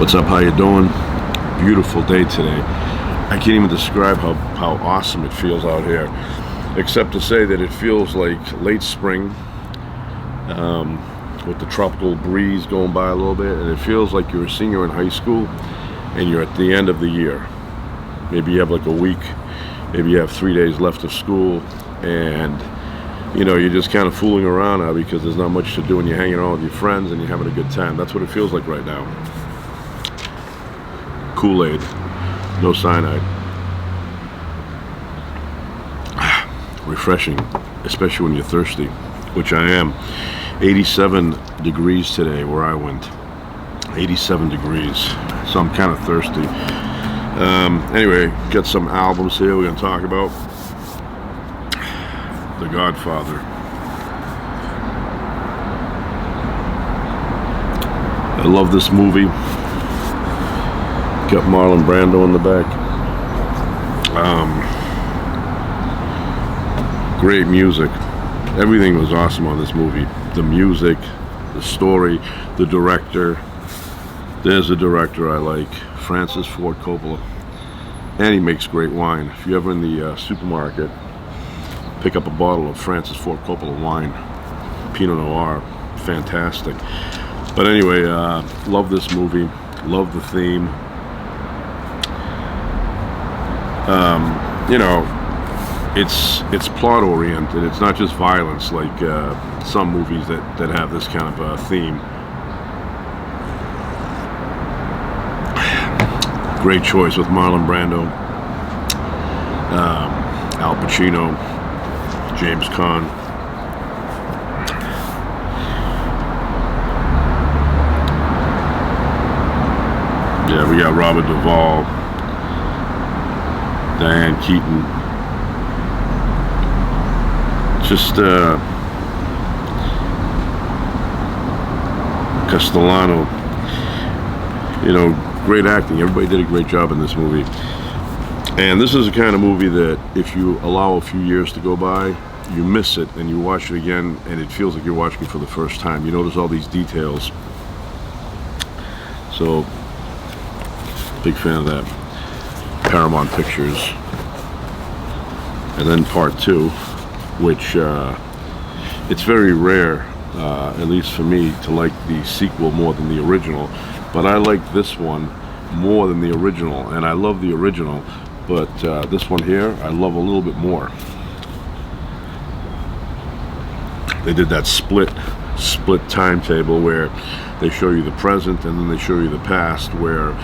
What's up? How you doing? Beautiful day today. I can't even describe how awesome it feels out here, except to say that it feels like late spring, with the tropical breeze going by a little bit, and it feels like you're a senior in high school and you're at the end of the year. Maybe you have like a week, maybe you have 3 days left of school, and you're just kind of fooling around now because there's not much to do and you're hanging out with your friends and you're having a good time. That's what it feels like right now. Kool-Aid, no cyanide. Refreshing, especially when you're thirsty, which I am. 87 degrees today where I went. 87 degrees, so I'm kind of thirsty. Anyway, got some albums here we're going to talk about. The Godfather. I love this movie. Got Marlon Brando in the back. Great music. Everything was awesome on this movie. The music, the story, the director. There's a director I like, Francis Ford Coppola. And he makes great wine. If you're ever in the supermarket, pick up a bottle of Francis Ford Coppola wine. Pinot Noir. Fantastic. But anyway, love this movie. Love the theme. It's plot oriented. It's not just violence like some movies that have this kind of theme. Great choice with Marlon Brando, Al Pacino, James Caan. Yeah, we got Robert Duvall, Diane Keaton. Just Castellano. Great acting. Everybody did a great job in this movie. And this is the kind of movie that if you allow a few years to go by, you miss it and you watch it again and it feels like you're watching it for the first time. You notice all these details. So, big fan of that. Paramount Pictures. And then part two, which it's very rare, at least for me, to like the sequel more than the original. But I like this one more than the original, and I love the original, but this one here I love a little bit more. They did that split timetable where they show you the present and then they show you the past, where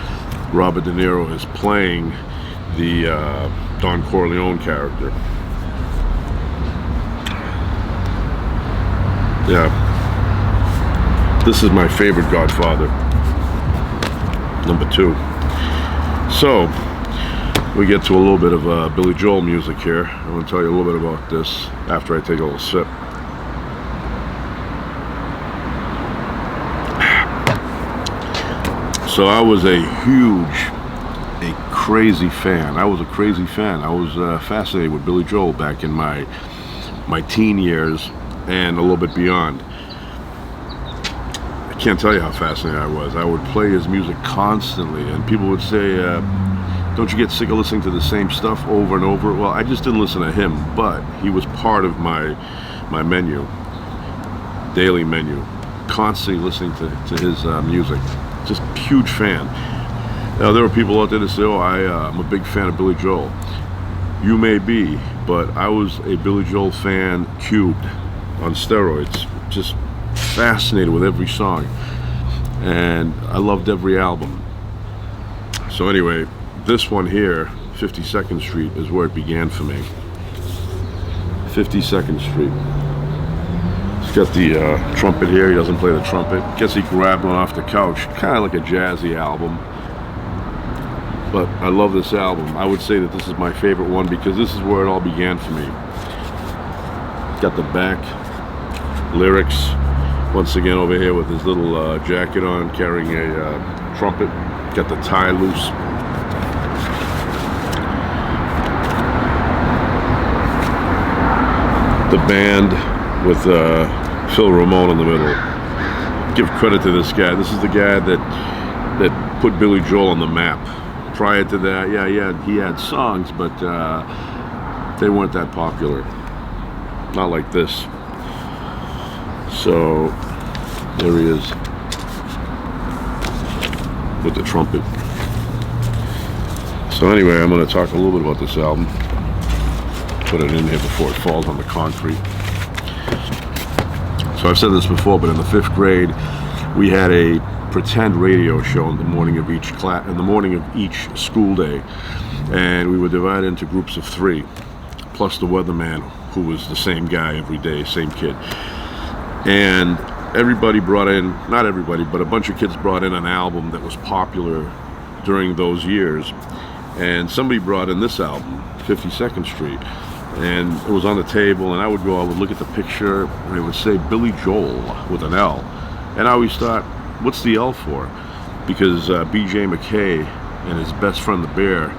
Robert De Niro is playing the Don Corleone character. Yeah, this is my favorite Godfather, number 2. So we get to a little bit of Billy Joel music here. I'm going to tell you a little bit about this after I take a little sip. So I was a crazy fan. I was a crazy fan. I was fascinated with Billy Joel back in my teen years and a little bit beyond. I can't tell you how fascinated I was. I would play his music constantly, and people would say, don't you get sick of listening to the same stuff over and over? Well, I just didn't listen to him, but he was part of my menu, daily menu, constantly listening to his music. Just huge fan. Now, there are people out there that say, I'm a big fan of Billy Joel. You may be, but I was a Billy Joel fan cubed, on steroids. Just fascinated with every song, and I loved every album. So anyway, this one here, 52nd Street, is where it began for me. 52nd Street. He's got the trumpet here. He doesn't play the trumpet. Guess he grabbed one off the couch. Kind of like a jazzy album, but I love this album. I would say that this is my favorite one because this is where it all began for me. Got the back lyrics once again over here with his little jacket on, carrying a trumpet. Got the tie loose. The band with Phil Ramone in the middle. Give credit to this guy. This is the guy that put Billy Joel on the map. Prior to that, yeah, he had songs, but they weren't that popular. Not like this. So there he is with the trumpet. So anyway, I'm going to talk a little bit about this album. Put it in here before it falls on the concrete. So I've said this before, but in the 5th grade, we had a pretend radio show in the morning of each school day, and we were divided into groups of 3, plus the weatherman, who was the same guy every day, same kid. And everybody brought in, not everybody, but a bunch of kids brought in an album that was popular during those years. And somebody brought in this album, 52nd Street, and it was on the table, and I would look at the picture, and it would say Billy Joel with an L. And I always thought, what's the L for? Because B.J. McKay and his best friend the Bear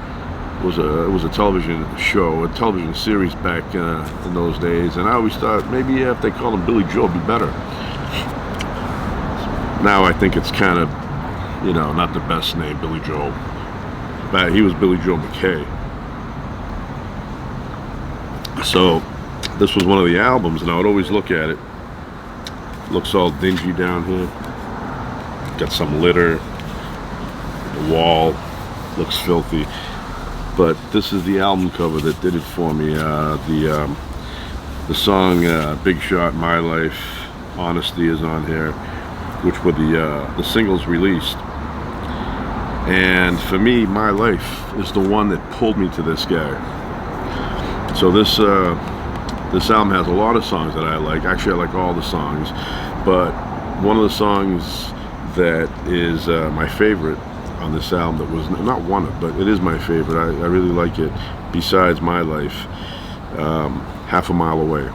was a television show, a television series back in those days, and I always thought maybe if they called him Billy Joel, it'd be better. Now I think it's kind of, not the best name, Billy Joel. But he was Billy Joel McKay. So this was one of the albums, and I would always look at it. Looks all dingy down here. Got some litter. The wall looks filthy. But this is the album cover that did it for me. The song Big Shot, My Life, Honesty is on here, which were the singles released. And for me, My Life is the one that pulled me to this guy. So this album has a lot of songs that I like. Actually, I like all the songs, but one of the songs that is my favorite on this album, that was not one of, but it is my favorite. I really like it. Besides My Life, Half a Mile Away.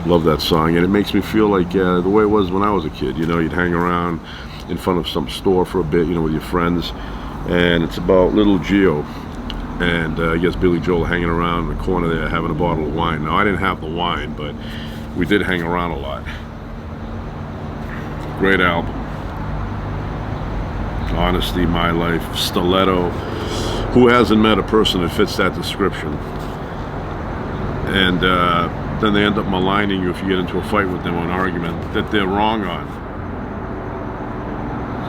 Love that song, and it makes me feel like the way it was when I was a kid. You'd hang around in front of some store for a bit, with your friends, and it's about little Gio and I guess Billy Joel hanging around in the corner there having a bottle of wine. Now, I didn't have the wine, but we did hang around a lot. Great album. Honesty, My Life, Stiletto. Who hasn't met a person that fits that description? And then they end up maligning you if you get into a fight with them or an argument that they're wrong on.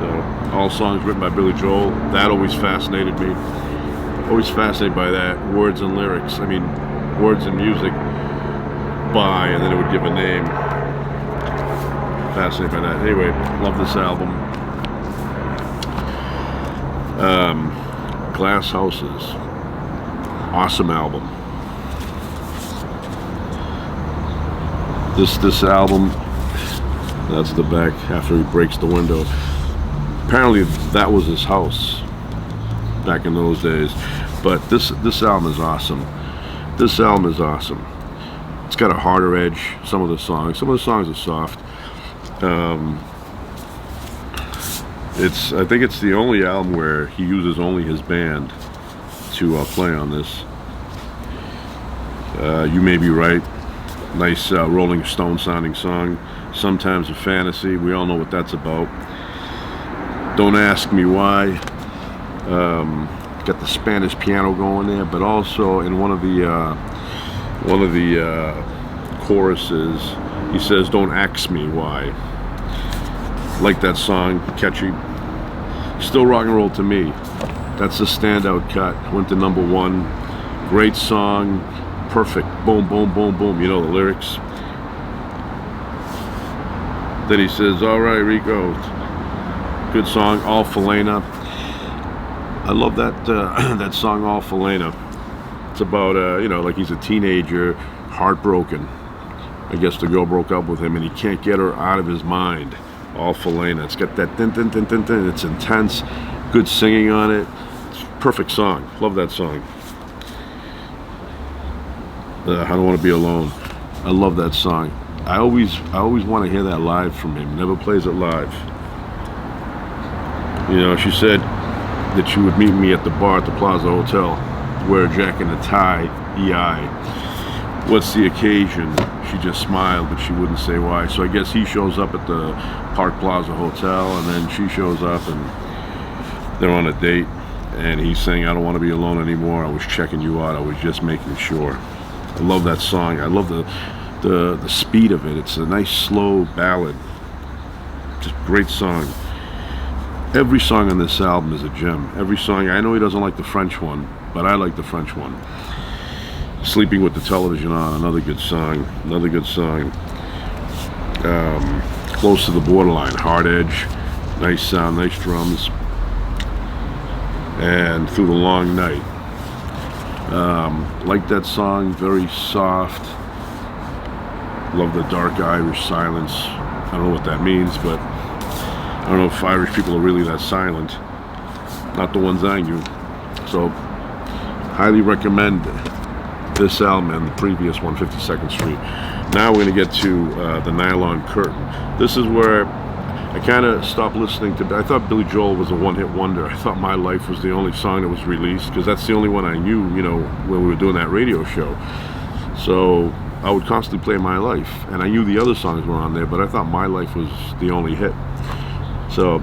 So, all songs written by Billy Joel. That always fascinated me. Always fascinated by that. Words and lyrics. I mean, words and music by, and then it would give a name. Fascinated by that. Anyway, love this album. Glass Houses. Awesome album. This album, that's the back after he breaks the window. Apparently that was his house back in those days. But this album is awesome. This album is awesome. It's got a harder edge. Some of the songs are soft. I think it's the only album where he uses only his band to play on this. You May Be Right. Nice Rolling Stone sounding song. Sometimes a Fantasy. We all know what that's about. Don't Ask Me Why. Got the Spanish piano going there, but also in one of the choruses, he says, "Don't ask me why." Like that song, catchy. Still rock and roll to me. That's a standout cut. Went to #1. Great song. Perfect. Boom, boom, boom, boom. You know the lyrics. Then he says, "All right, Rico." Good song. All Felena. I love that that song, All Felena. It's about like he's a teenager, heartbroken. I guess the girl broke up with him and he can't get her out of his mind. All Felena. It's got that din din din din din. It's intense. Good singing on it. It's a perfect song. Love that song. I Don't Want to Be Alone. I love that song. I always want to hear that live from him. Never plays it live. She said that she would meet me at the bar at the Plaza Hotel, wear a jacket and a tie, EI. what's the occasion? She just smiled, but she wouldn't say why. So I guess he shows up at the Park Plaza Hotel, and then she shows up, and they're on a date, and he's saying, I don't want to be alone anymore. I was checking you out. I was just making sure. I love that song. I love the speed of it. It's a nice slow ballad. Just great song. Every song on this album is a gem. Every song. I know he doesn't like the French one, but I like the French one. Sleeping with the Television On, another good song. Another good song. Close to the Borderline, Hard Edge. Nice sound, nice drums. And Through the Long Night. Like that song, very soft. Love the dark Irish silence. I don't know what that means, but I don't know if Irish people are really that silent. Not the ones I knew. So, highly recommend this album and the previous one, 52nd Street. Now we're going to get to the Nylon Curtain. This is where I kind of stopped listening to. I thought Billy Joel was a one-hit wonder. I thought My Life was the only song that was released, because that's the only one I knew, you know, when we were doing that radio show. So I would constantly play My Life, and I knew the other songs were on there, but I thought My Life was the only hit. So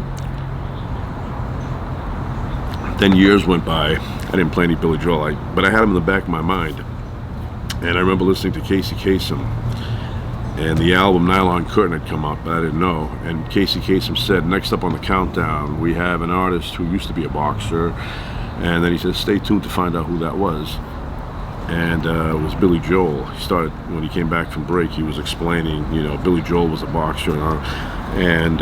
then years went by. I didn't play any Billy Joel, but I had him in the back of my mind. And I remember listening to Casey Kasem, and the album Nylon Curtain had come out, but I didn't know. And Casey Kasem said, next up on the countdown, we have an artist who used to be a boxer. And then he said, stay tuned to find out who that was. And it was Billy Joel. He started, when he came back from break, he was explaining, you know, Billy Joel was a boxer. And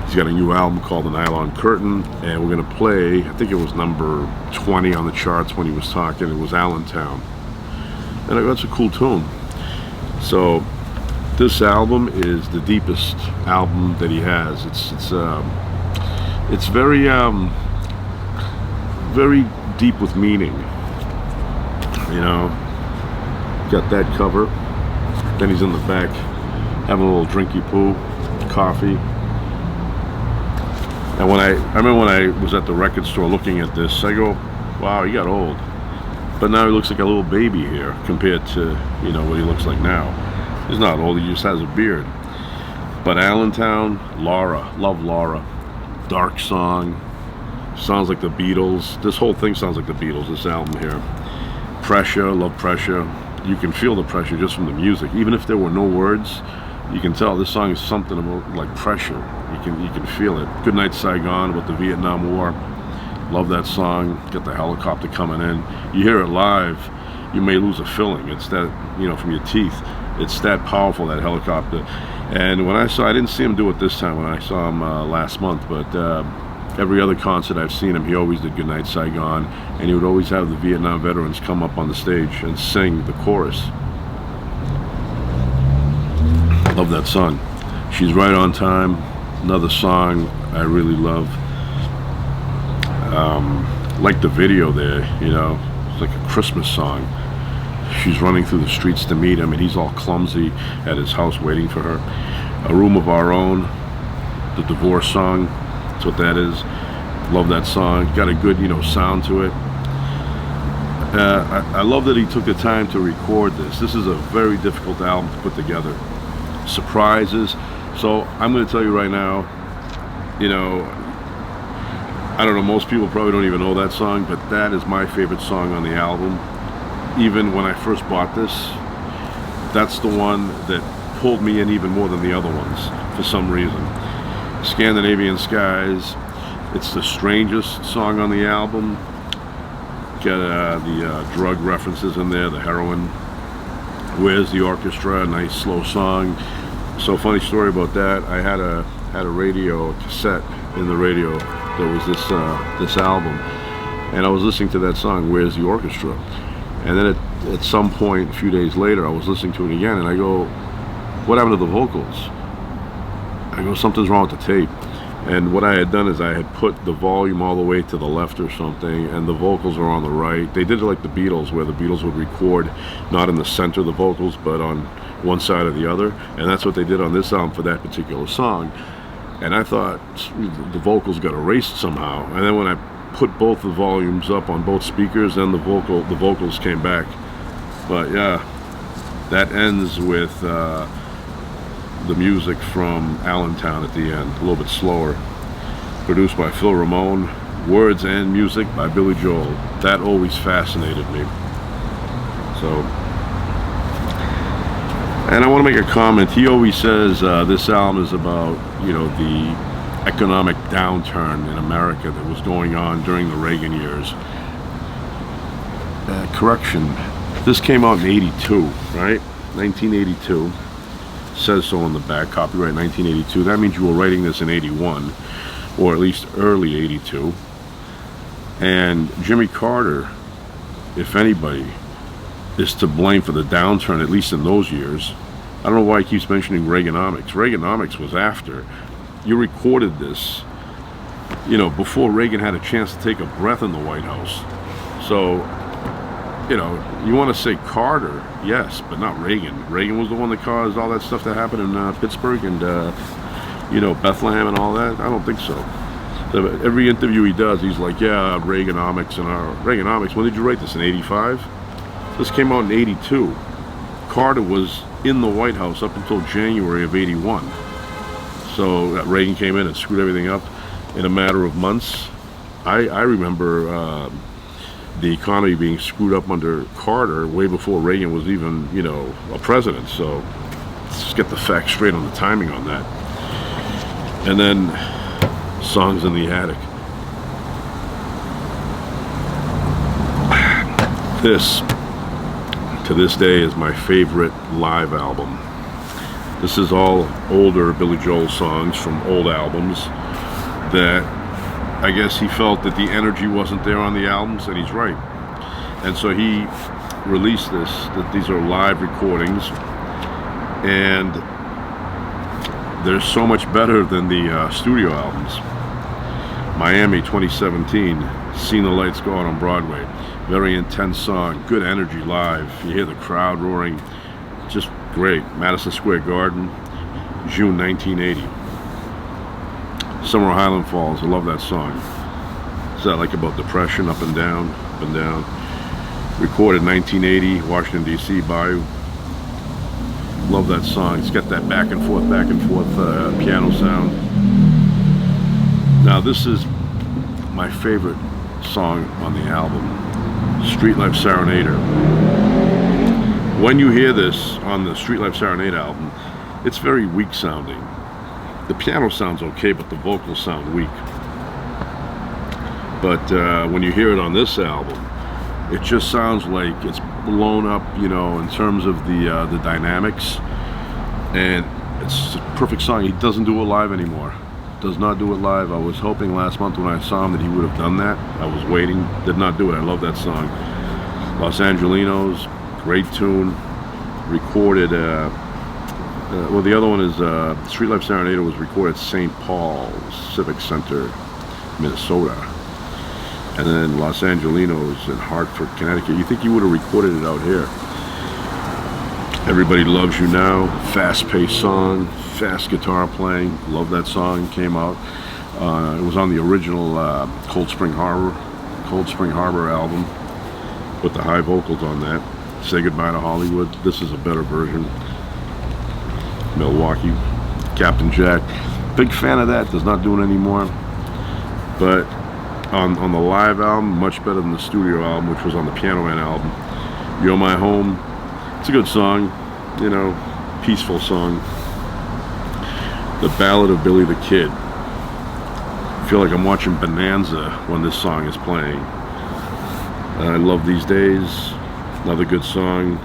he's got a new album called The Nylon Curtain. And we're going to play, I think it was number 20 on the charts when he was talking. It was Allentown. And that's a cool tune. So this album is the deepest album that he has. It's very very deep with meaning. You know, got that cover. Then he's in the back having a little drinky poo, coffee. And when I remember when I was at the record store looking at this, I go, wow, he got old. But now he looks like a little baby here compared to, you know, what he looks like now. He's not old, he just has a beard. But Allentown, Laura, love Laura. Dark song, sounds like the Beatles. This whole thing sounds like the Beatles, this album here. Pressure, love Pressure. You can feel the pressure just from the music. Even if there were no words, you can tell this song is something about like pressure. You can feel it. Goodnight Saigon, about the Vietnam War. Love that song. Got the helicopter coming in. You hear it live, you may lose a filling. It's that, you know, from your teeth. It's that powerful, that helicopter. And when I didn't see him do it this time when I saw him last month, but every other concert I've seen him, he always did Goodnight Saigon, and he would always have the Vietnam veterans come up on the stage and sing the chorus. Love that song. She's Right on Time, another song I really love. Like the video there, you know, it's like a Christmas song. She's running through the streets to meet him, and he's all clumsy at his house waiting for her. A Room of Our Own, the divorce song, that's what that is. Love that song. Got a good, you know, sound to it. I love that he took the time to record this. This is a very difficult album to put together. Surprises. So I'm going to tell you right now, you know, I don't know, most people probably don't even know that song, but that is my favorite song on the album. Even when I first bought this, that's the one that pulled me in even more than the other ones for some reason. Scandinavian Skies, it's the strangest song on the album. Got the drug references in there, the heroin. Where's the Orchestra, nice slow song. So funny story about that, I had a radio, a cassette in the radio that was this album, and I was listening to that song, Where's the Orchestra? And then at some point, a few days later, I was listening to it again, and I go, what happened to the vocals? I go, something's wrong with the tape. And what I had done is I had put the volume all the way to the left or something, and the vocals are on the right. They did it like the Beatles, where the Beatles would record not in the center of the vocals, but on one side or the other. And that's what they did on this album for that particular song. And I thought the vocals got erased somehow. And then when I put both the volumes up on both speakers, then the vocals came back. But yeah, That ends with the music from Allentown at the end, a little bit slower. Produced by Phil Ramone, words and music by Billy Joel. That always fascinated me. So, and I want to make a comment. He always says this album is about, you know, the economic downturn in America that was going on during the Reagan years. Correction, this came out in 82, right? 1982. Says so on the back, copyright 1982. That means you were writing this in 81, or at least early 82. And Jimmy Carter, if anybody, is to blame for the downturn, at least in those years. I don't know why he keeps mentioning Reaganomics. Reaganomics was after. You recorded this, you know, before Reagan had a chance to take a breath in the White House. So, you know, you want to say Carter, yes, but not Reagan. Reagan was the one that caused all that stuff that happened in Pittsburgh and, you know, Bethlehem and all that. I don't think so. So every interview he does, he's like, yeah, Reaganomics and our Reaganomics. When did you write this? In 85? This came out in 82. Carter was in the White House up until January of 81. So Reagan came in and screwed everything up in a matter of months. I remember the economy being screwed up under Carter way before Reagan was even, you know, a president. So let's just get the facts straight on the timing on that. And then Songs in the Attic. This, to this day, is my favorite live album. This is all older Billy Joel songs from old albums that I guess he felt that the energy wasn't there on the albums, and he's right. And so he released this, that these are live recordings, and they're so much better than the studio albums. Miami 2017, Seen the Lights Go Out on Broadway. Very intense song, good energy live. You hear the crowd roaring, just great. Madison Square Garden, June 1980. Summer Highland Falls, I love that song. Is that like about depression, up and down, up and down? Recorded 1980, Washington D.C., Bayou. Love that song. It's got that back and forth piano sound. Now this is my favorite song on the album, Street Life Serenader. When you hear this on the Street Life Serenade album, it's very weak sounding. The piano sounds okay, but the vocals sound weak. But when you hear it on this album, it just sounds like it's blown up, you know, in terms of the dynamics. And it's a perfect song. He doesn't do it live anymore. Does not do it live. I was hoping last month when I saw him that he would have done that. I was waiting. Did not do it. I love that song. Los Angelinos, great tune. Recorded, well, the other one is Street Life Serenader was recorded at St. Paul's Civic Center, Minnesota. And then Los Angelinos in Hartford, Connecticut. You think you would have recorded it out here. Everybody Loves You Now, fast-paced song, fast guitar playing. Love that song. Came out. It was on the original Cold Spring Harbor album with the high vocals on that. Say Goodbye to Hollywood. This is a better version. Milwaukee, Captain Jack. Big fan of that. Does not do it anymore. But on the live album, much better than the studio album, which was on the Piano Man album. You're My Home. It's a good song, you know, peaceful song. The Ballad of Billy the Kid. I feel like I'm watching Bonanza when this song is playing. I Love These Days. Another good song.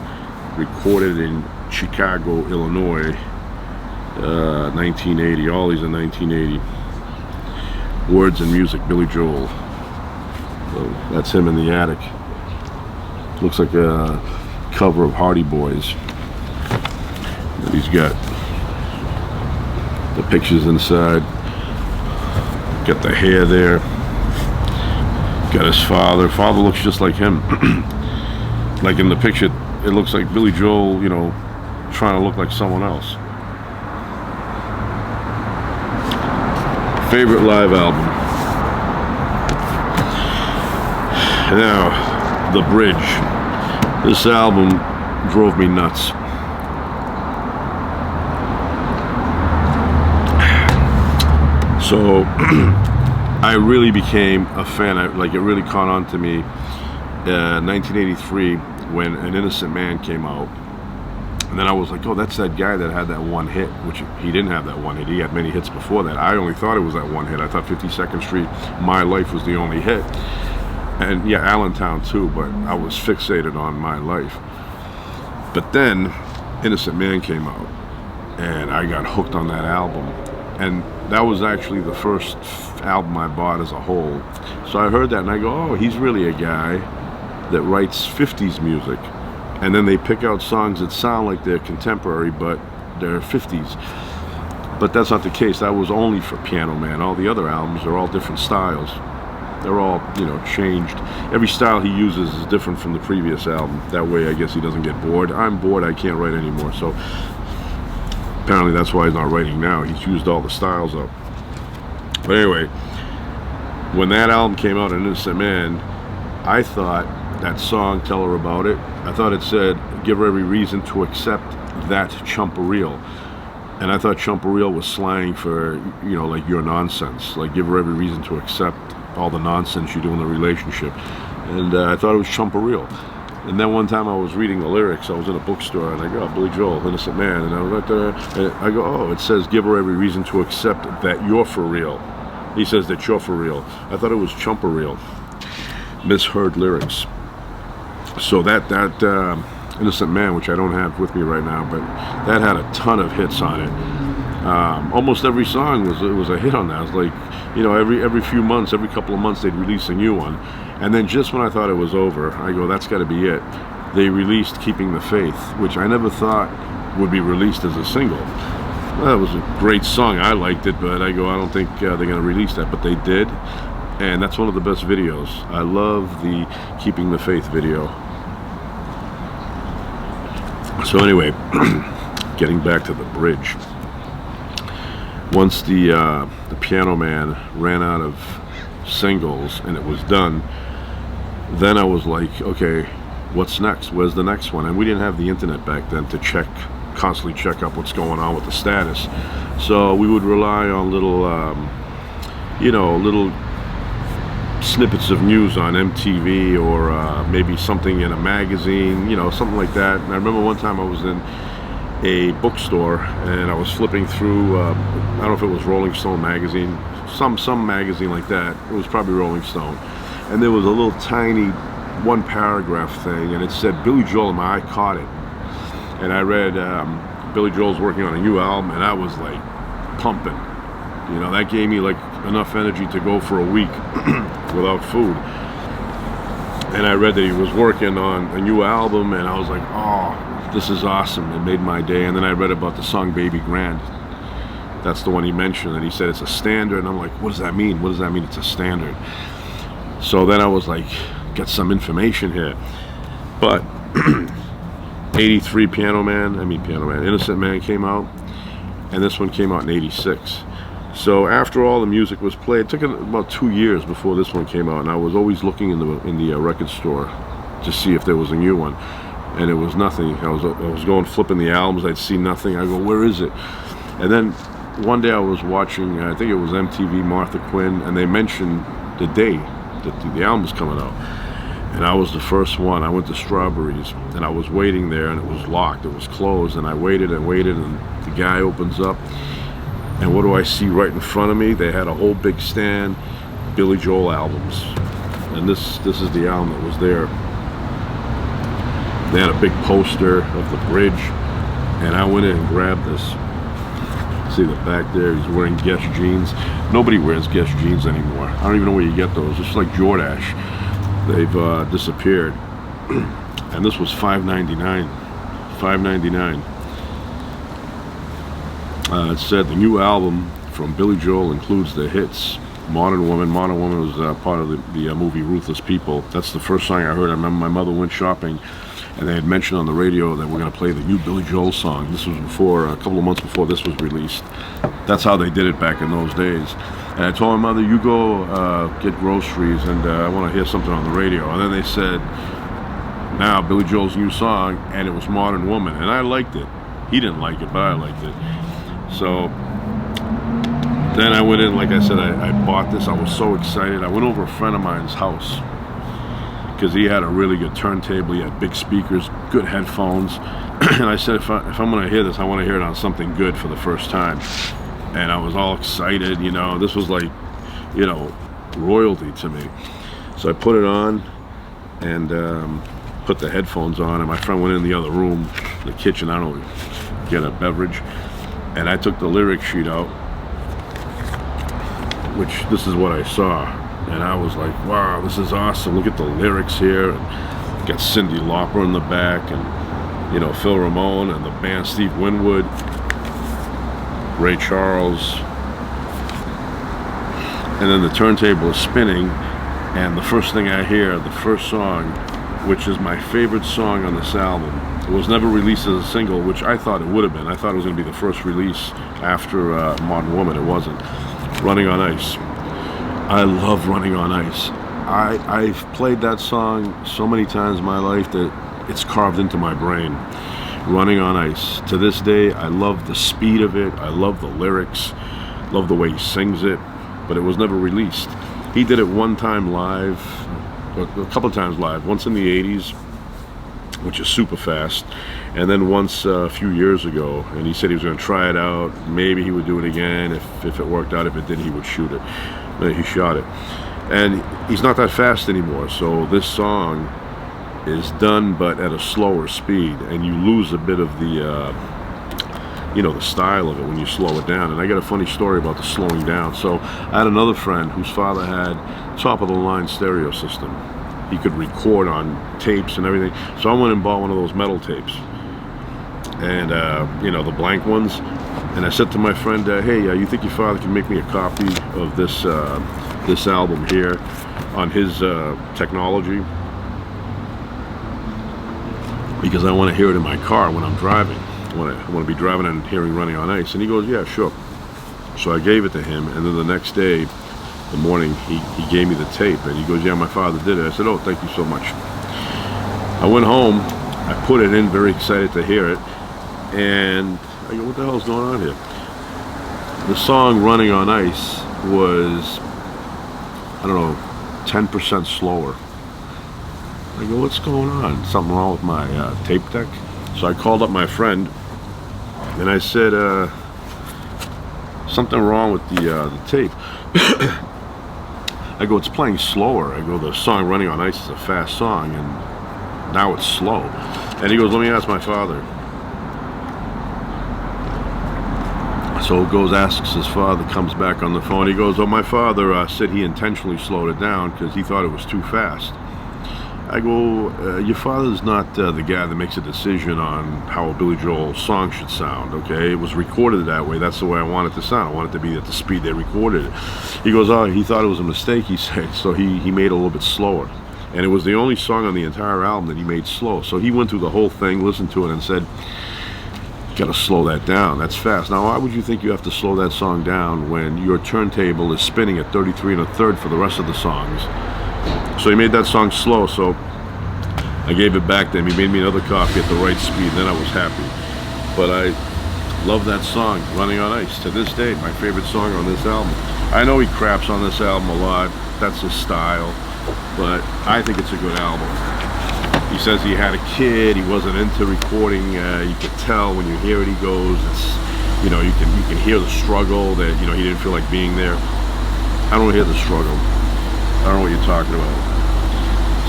Recorded in Chicago, Illinois. 1980. All these are 1980. Words and music, Billy Joel. So that's him in the attic. Looks like a cover of Hardy Boys. And he's got the pictures inside. Got the hair there. Got his father. Father looks just like him. Like in the picture, it looks like Billy Joel, you know, trying to look like someone else. Favorite live album. Now, The Bridge. This album drove me nuts. So I really became a fan. It really caught on to me 1983 when An Innocent Man came out. And then I was like, oh, that's that guy that had that one hit, which he didn't have that one hit. He had many hits before that. I only thought it was that one hit. I thought 52nd Street, My Life was the only hit. And yeah, Allentown too, but I was fixated on My Life. But then Innocent Man came out, and I got hooked on that album. And that was actually the first album I bought as a whole. So I heard that and I go, oh, he's really a guy that writes 50s music. And then they pick out songs that sound like they're contemporary, but they're 50s. But that's not the case. That was only for Piano Man. All the other albums are all different styles. They're all, changed. Every style he uses is different from the previous album. That way, I guess he doesn't get bored. I'm bored. I can't write anymore. So apparently that's why he's not writing now. He's used all the styles up. But anyway, when that album came out, An Innocent Man, I thought that song, Tell Her About It, I thought it said, give her every reason to accept that chumpereel. And I thought chumpereel was slang for, like your nonsense. Like, give her every reason to accept all the nonsense you do in the relationship. And I thought it was chumpereel. And then one time I was reading the lyrics. I was in a bookstore and I go, oh, Billy Joel, Innocent Man. And I was like, and I go, oh, it says, give her every reason to accept that you're for real. He says that you're for real. I thought it was chumpereel. Misheard lyrics. So that Innocent Man, which I don't have with me right now, but that had a ton of hits on it. Almost every song was a hit on that. It was like, every few months, every couple of months, they'd release a new one. And then just when I thought it was over, I go, that's got to be it. They released Keeping the Faith, which I never thought would be released as a single. Well, it was a great song. I liked it, but I go, I don't think they're going to release that. But they did. And that's one of the best videos. I love the Keeping the Faith video. So anyway, getting back to the bridge. Once the Piano Man ran out of singles and it was done, then I was like, okay, what's next? Where's the next one? And we didn't have the internet back then to constantly check up what's going on with the status. So we would rely on little snippets of news on MTV or maybe something in a magazine, something like that. And I remember one time I was in a bookstore and I was flipping through, I don't know if it was Rolling Stone magazine, some magazine like that. It was probably Rolling Stone. And there was a little tiny one paragraph thing and it said Billy Joel, and my eye caught it. And I read Billy Joel's working on a new album, and I was like pumping. That gave me like enough energy to go for a week without food. And I read that he was working on a new album, and I was like, oh, this is awesome. It made my day. And then I read about the song Baby Grand. That's the one he mentioned, and he said it's a standard. And I'm like, what does that mean? What does that mean it's a standard? So then I was like, get some information here. But 83 Innocent Man came out, and this one came out in 86. So after all the music was played, it took about 2 years before this one came out, and I was always looking in the record store to see if there was a new one, and it was nothing. I was going flipping the albums, I'd see nothing. I go, where is it? And then one day I was watching, I think it was MTV, Martha Quinn, and they mentioned the day that the album was coming out. And I was the first one. I went to Strawberries, and I was waiting there, and it was locked. It was closed, and I waited and waited, and the guy opens up, and what do I see right in front of me? They had a whole big stand, Billy Joel albums, and this is the album that was there. They had a big poster of the bridge, and I went in and grabbed this. See the back there, he's wearing Guess jeans. Nobody wears Guess jeans anymore. I don't even know where you get those. It's like Jordache. They've disappeared. And this was $5.99. $5.99. It said the new album from Billy Joel includes the hits Modern Woman. Modern Woman was part of the movie Ruthless People. That's the first song I heard. I remember my mother went shopping, and they had mentioned on the radio that we're going to play the new Billy Joel song. This was a couple of months before this was released. That's how they did it back in those days. And I told my mother, you go get groceries, and I want to hear something on the radio. And then they said, now Billy Joel's new song, and it was Modern Woman. And I liked it. He didn't like it, but I liked it. So Then I went in, like I said, I bought this. I was so excited. I went over a friend of mine's house because he had a really good turntable. He had big speakers, good headphones. And I said, if I'm going to hear this, I want to hear it on something good for the first time. And I was all excited, you know. This was like, you know, royalty to me. So I put it on and put the headphones on. And my friend went in the other room, the kitchen, I don't know, get a beverage. And I took the lyric sheet out, which this is what I saw, and I was like, wow, this is awesome. Look at the lyrics here. And got Cyndi Lauper in the back, and you know, Phil Ramone and the band, Steve Winwood, Ray Charles, and then the turntable is spinning, and the first thing I hear, the first song, which is my favorite song on this album. It was never released as a single, which I thought it would have been. I thought it was going to be the first release after Modern Woman. It wasn't. Running on Ice. I love Running on Ice. I've played that song so many times in my life that it's carved into my brain. Running on Ice. To this day, I love the speed of it. I love the lyrics. Love the way he sings it. But it was never released. He did it one time live, a couple of times live. Once in the 80s, which is super fast, and then once a few years ago, and he said he was going to try it out. Maybe he would do it again if it worked out. If it didn't, he would shoot it. He shot it, and he's not that fast anymore. So this song is done, but at a slower speed, and you lose a bit of the you know, the style of it when you slow it down. And I got a funny story about the slowing down. So I had another friend whose father had top of the line stereo system. He could record on tapes and everything. So I went and bought one of those metal tapes, and you know, the blank ones. And I said to my friend, hey, you think your father can make me a copy of this this album here on his technology? Because I want to hear it in my car when I'm driving. I want to be driving and hearing Running on Ice. And he goes, yeah, sure. So I gave it to him, and then the next day, the morning, he gave me the tape, and he goes, yeah, my father did it. I said, oh, thank you so much. I went home, I put it in, very excited to hear it, and I go, what the hell's going on here? The song Running on Ice was, I don't know, 10% slower. I go, what's going on? Something wrong with my tape deck? So I called up my friend, and I said, something wrong with the tape. I go, it's playing slower. I go, the song Running on Ice is a fast song, and now it's slow. And he goes, let me ask my father. So goes, asks his father, comes back on the phone. He goes, oh, my father said he intentionally slowed it down because he thought it was too fast. I go, your father's not the guy that makes a decision on how a Billy Joel song should sound, okay? It was recorded that way. That's the way I want it to sound. I want it to be at the speed they recorded it. He goes, oh, he thought it was a mistake, he said, so he made it a little bit slower. And it was the only song on the entire album that he made slow. So he went through the whole thing, listened to it, and said, you gotta slow that down. That's fast. Now, why would you think you have to slow that song down when your turntable is spinning at 33 1/3 for the rest of the songs? So he made that song slow, so I gave it back to him. He made me another copy at the right speed, then I was happy. But I love that song, Running on Ice. To this day, my favorite song on this album. I know he craps on this album a lot, that's his style, but I think it's a good album. He says he had a kid, he wasn't into recording, you could tell when you hear it, he goes, it's, you know, you can hear the struggle, that, you know, he didn't feel like being there. I don't hear the struggle. I don't know what you're talking about.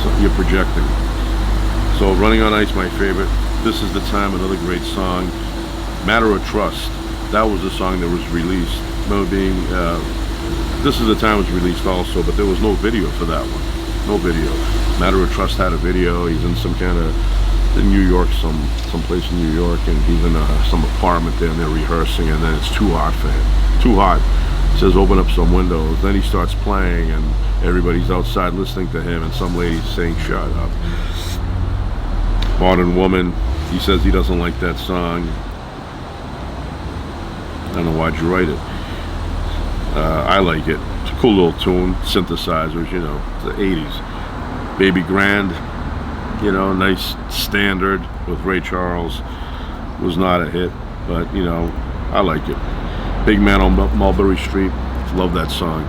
So you're projecting. So Running on Ice, my favorite. This Is the Time, another great song. Matter of Trust, that was a song that was released. Remember being, This Is the Time was released also, but there was no video for that one. No video. Matter of Trust had a video. He's in some kind of, in New York, someplace in New York, and he's in some apartment there, and they're rehearsing, and then it's too hot for him. Too hot. It says open up some windows. Then he starts playing, and everybody's outside listening to him, and some lady's saying shut up. Modern Woman, he says he doesn't like that song. I don't know why'd you write it. I like it. It's a cool little tune, synthesizers, you know, the 80s. Baby Grand, you know, nice standard with Ray Charles. Was not a hit, but, you know, I like it. Big Man on Mulberry Street. Love that song.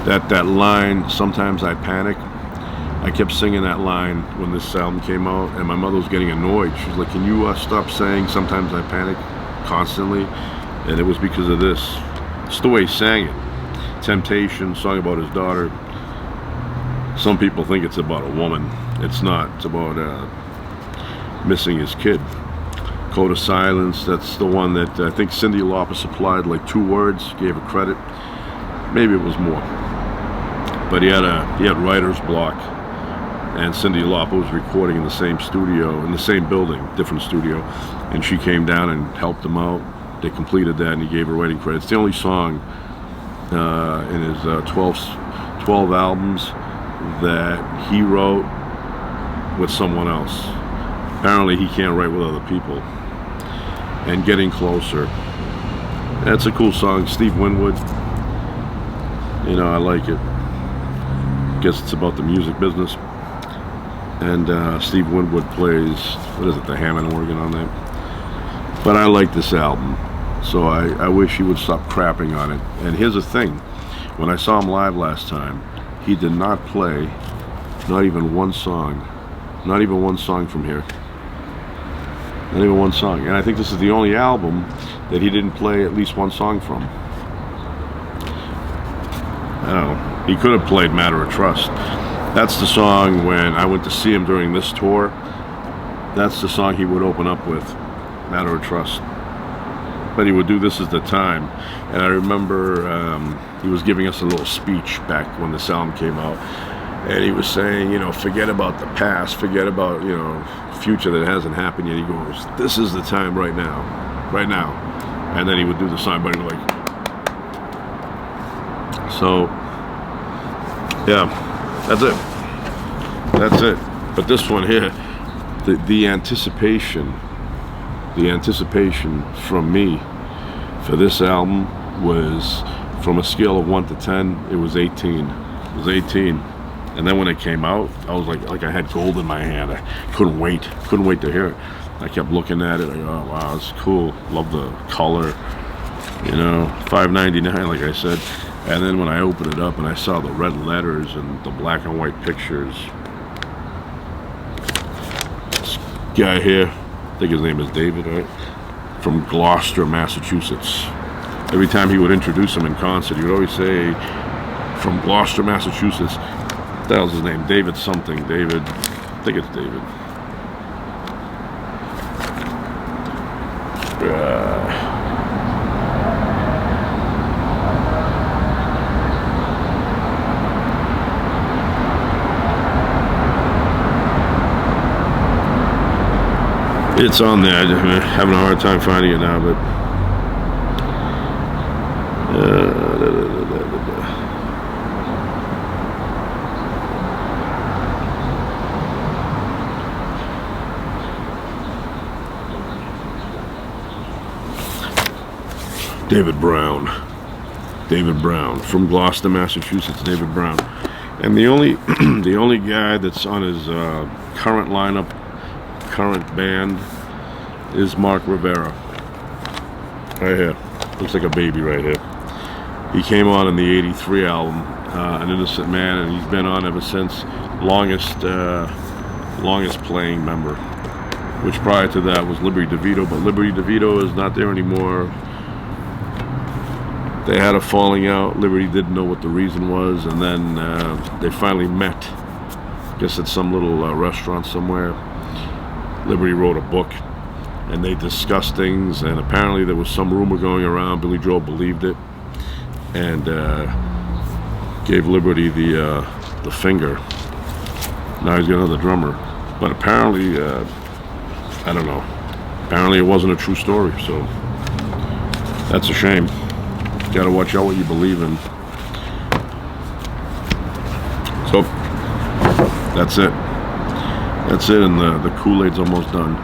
That line, sometimes I panic. I kept singing that line when this album came out, and my mother was getting annoyed. She's like, "Can you stop saying sometimes I panic constantly?" And it was because of this. It's the way he sang it. Temptation, song about his daughter. Some people think it's about a woman. It's not. It's about missing his kid. Code of Silence, that's the one that I think Cyndi Lauper supplied like 2 words, gave her credit. Maybe it was more. But he had writer's block, and Cyndi Lauper was recording in the same studio, in the same building, different studio, and she came down and helped him out. They completed that, and he gave her writing credit. It's the only song in his 12 albums that he wrote with someone else. Apparently he can't write with other people. And Getting Closer. That's a cool song. Steve Winwood. You know, I like it. Guess it's about the music business. And Steve Winwood plays, what is it, the Hammond organ on that. But I like this album. So I wish he would stop crapping on it. And here's the thing. When I saw him live last time, he did not play not even one song. Not even one song from here. Not even one song. And I think this is the only album that he didn't play at least one song from. I don't know. He could have played Matter of Trust. That's the song when I went to see him during this tour. That's the song he would open up with, Matter of Trust. But he would do This Is the Time. And I remember he was giving us a little speech back when this album came out. And he was saying, you know, forget about the past, forget about, you know, future that hasn't happened yet. He goes, this is the time right now, right now. And then he would do the song, but like, so, yeah, that's it. That's it. But this one here, the anticipation from me for this album was, from a scale of 1 to 10, it was 18. It was 18. And then when it came out, I was like I had gold in my hand. I couldn't wait to hear it. I kept looking at it. I go, oh wow, it's cool. Love the color. You know, $5.99, like I said. And then when I opened it up and I saw the red letters and the black and white pictures, this guy here, I think his name is David, right? From Gloucester, Massachusetts. Every time he would introduce him in concert, he would always say, from Gloucester, Massachusetts. What the hell's his name? David something. David. I think it's David. It's on there. I'm having a hard time finding it now, but David Brown from Gloucester, Massachusetts. David Brown, and the only the only guy that's on his current lineup, current band, is Mark Rivera. Right here, looks like a baby right here. He came on in the '83 album, An Innocent Man, and he's been on ever since. Longest playing member. Which prior to that was Liberty DeVito, but Liberty DeVito is not there anymore. They had a falling out. Liberty didn't know what the reason was, and then they finally met. I guess at some little restaurant somewhere. Liberty wrote a book, and they discussed things, and apparently there was some rumor going around. Billy Joel believed it, and gave Liberty the finger. Now he's got another drummer, but apparently, I don't know. Apparently it wasn't a true story, so that's a shame. Gotta watch out what you believe in. So that's it. That's it, and the Kool-Aid's almost done.